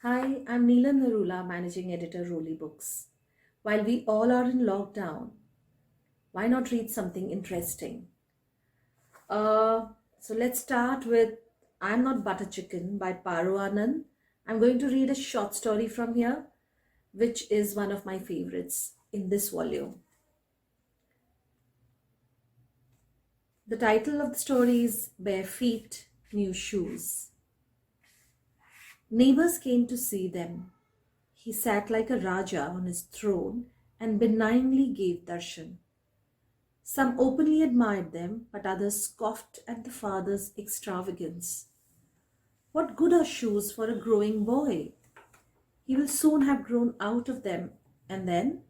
Hi, I'm Neelam Narula, Managing Editor, Roli Books. While we all are in lockdown, why not read something interesting? Uh, so let's start with I'm Not Butter Chicken by Paro Anand. I'm going to read a short story from here, which is one of my favorites in this volume. The title of the story is Bare Feet, New Shoes. Neighbors came to see them. He sat like a Raja on his throne and benignly gave darshan. Some openly admired them, but others scoffed at the father's extravagance. What good are shoes for a growing boy? He will soon have grown out of them, and then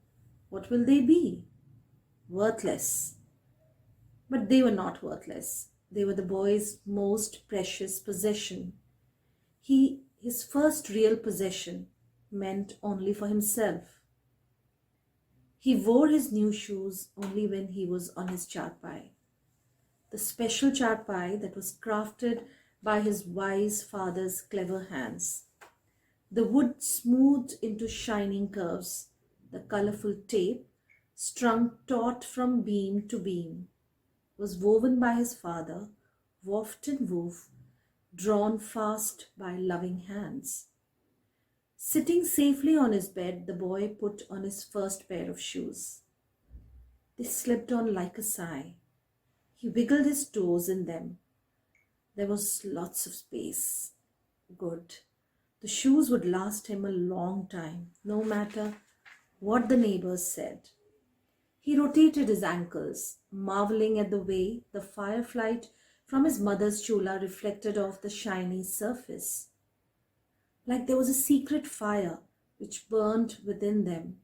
what will they be? Worthless. But they were not worthless. They were the boy's most precious possession. His first real possession, meant only for himself. He wore his new shoes only when he was on his charpai. The special charpai that was crafted by his wise father's clever hands. The wood smoothed into shining curves, the colorful tape, strung taut from beam to beam, was woven by his father, weft and wove, drawn fast by loving hands. Sitting safely on his bed, the boy put on his first pair of shoes. They slipped on like a sigh. He wiggled his toes in them. There was lots of space. Good. The shoes would last him a long time, no matter what the neighbors said. He rotated his ankles, marveling at the way the firelight from his mother's chula reflected off the shiny surface. Like there was a secret fire which burned within them.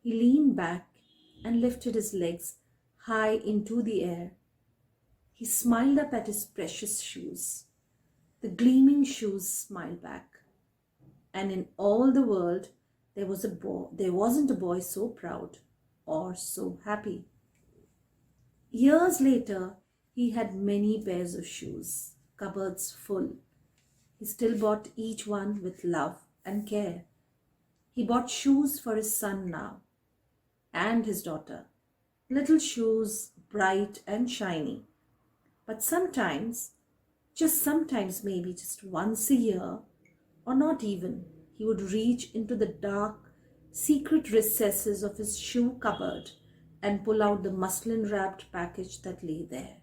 He leaned back and lifted his legs high into the air. He smiled up at his precious shoes. The gleaming shoes smiled back. And in all the world, there wasn't a boy so proud or so happy. Years later, he had many pairs of shoes, cupboards full. He still bought each one with love and care. He bought shoes for his son now and his daughter. Little shoes, bright and shiny. But sometimes, just sometimes, maybe just once a year, or not even, he would reach into the dark, secret recesses of his shoe cupboard and pull out the muslin-wrapped package that lay there.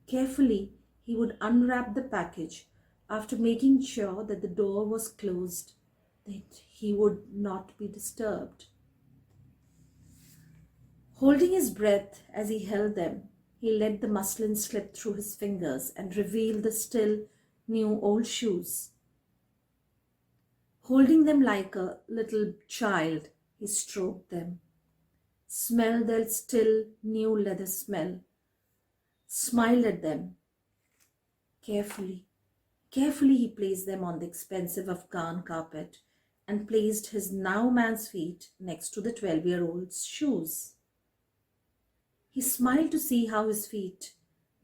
Carefully, he would unwrap the package after making sure that the door was closed, that he would not be disturbed. Holding his breath as he held them, he let the muslin slip through his fingers and reveal the still new old shoes. Holding them like a little child, he stroked them, smelled their still new leather smell, smiled at them. Carefully he placed them on the expensive Afghan carpet and placed his now man's feet next to the 12-year-old's shoes. He smiled to see how his feet,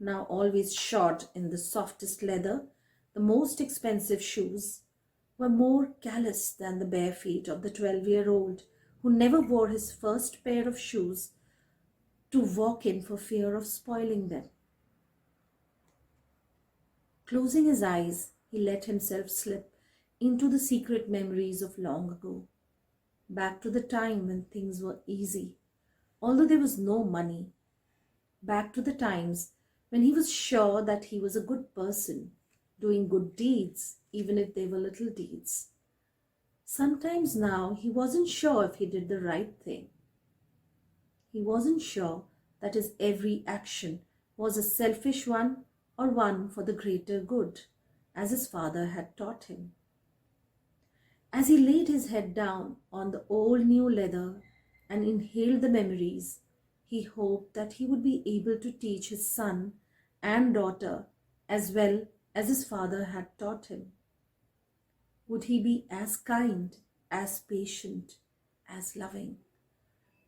now always shod in the softest leather, the most expensive shoes, were more callous than the bare feet of the 12-year-old who never wore his first pair of shoes to walk in for fear of spoiling them. Closing his eyes, he let himself slip into the secret memories of long ago, back to the time when things were easy, although there was no money, back to the times when he was sure that he was a good person, doing good deeds, even if they were little deeds. Sometimes now he wasn't sure if he did the right thing. He wasn't sure that his every action was a selfish one or one for the greater good, as his father had taught him. As he laid his head down on the old new leather and inhaled the memories, he hoped that he would be able to teach his son and daughter as well as his father had taught him. Would he be as kind, as patient, as loving?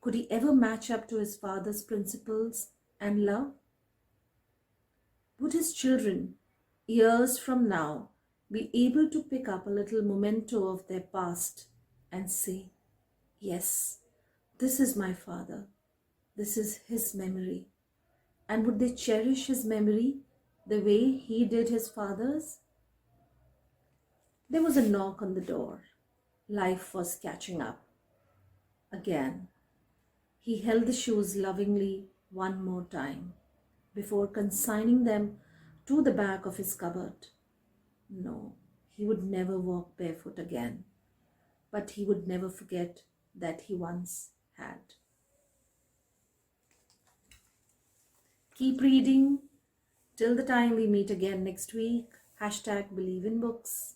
Could he ever match up to his father's principles and love? Would his children, years from now, be able to pick up a little memento of their past and say, yes, this is my father, this is his memory. And would they cherish his memory the way he did his father's? There was a knock on the door. Life was catching up. Again, he held the shoes lovingly one more time before consigning them to the back of his cupboard. No, he would never walk barefoot again, but he would never forget that he once had. Keep reading till the time we meet again next week. #BelieveInBooks.